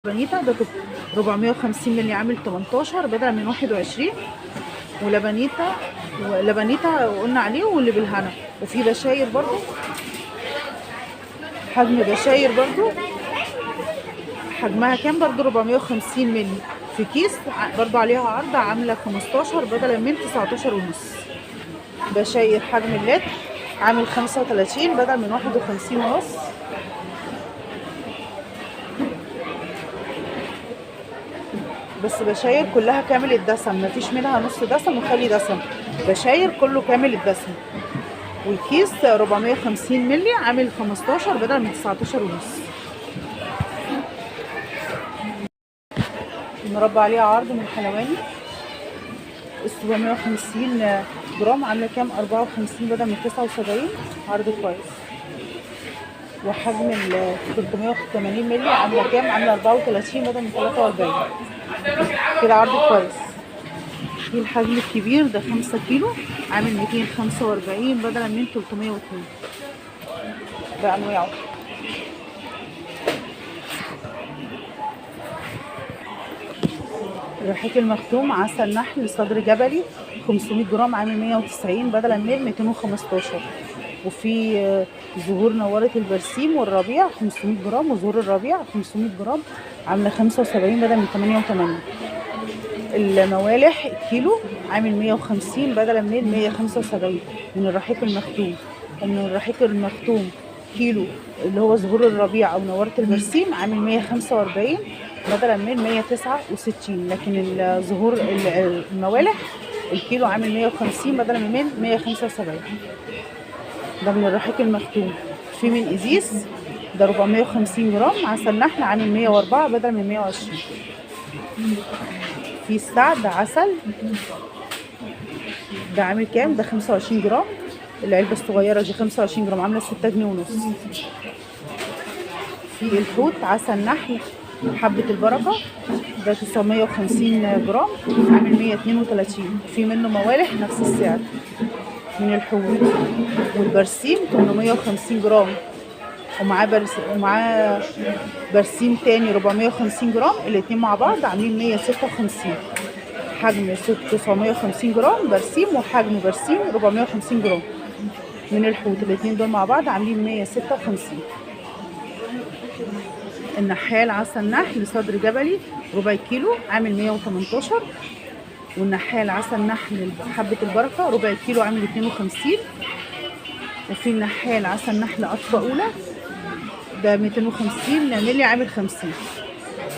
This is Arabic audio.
لبنيتا ده 450 مللي عامل 18 بدل من 21. ولبنيتا قلنا عليه واللي بالهنا. وفي بشاير برضو، حجم بشاير برضو حجمها كام برضو 450 مللي في كيس برضو عليها عرض عامله 15 بدل من 19 ونص. بشاير حجم اللتر عامل 35 بدل من 51 ونص. بس بشاير كلها كامل الدسم، مفيش منها نص دسم وخالي دسم، بشاير كله كامل الدسم. والكيس 450 مللي عامل 15 بدل من 19 ونص. المربى عليها عرض من حلواني. 750 جرام عامله كام 54 بدل من 79، عرض كويس. وحجم ال 380 مللي عامله كام عامله 34 بدل من 43، كده عرض كويس. في الحجم الكبير ده 5 كيلو عامل 245 بدلا من 302 بأنواعه. الرحيق المختوم عسل نحل صدر جبلي 500 جرام عامل 190 بدلا من 215. وفي زهور نورة البرسيم والربيع 500 جرام، وزهور الربيع 500 جرام عامله 75 بدل من 88. الموالح كيلو عامل 150 بدلا من 175 من الرحيق المختوم. ومن الرحيق المختوم كيلو اللي هو زهور الربيع او نورة البرسيم عامل 145 بدلا من 169. لكن الزهور الموالح الكيلو عامل 150 بدلا من 175. ده من الرحيق المختوم. في من ازيس ده 450 جرام عسل نحل عامل 104 بدل من 120. في السعد عسل ده عامل كام ده 25 جرام، العلبه الصغيره دي 25 جرام عامله 6 جنيه ونص. في الحوت عسل نحل حبه البركه ده 950 جرام عامل 132. في منه موالح نفس السعر من الحوت. والبرسيم 850 جرام ومعاه برسيم تاني 450 جرام، الاتنين مع بعض عاملين 156. حجم 950 جرام برسيم وحجم برسيم 450 جرام من الحوت، الاتنين دول مع بعض عاملين 156. النحال عسل نحل صدر جبلي ربع كيلو عامل 118. والنحال عسل نحل حبة البركة ربع كيلو عامل 52. وفي النحال عسل نحل أطفى أولى ده 250 مللي عامل 50.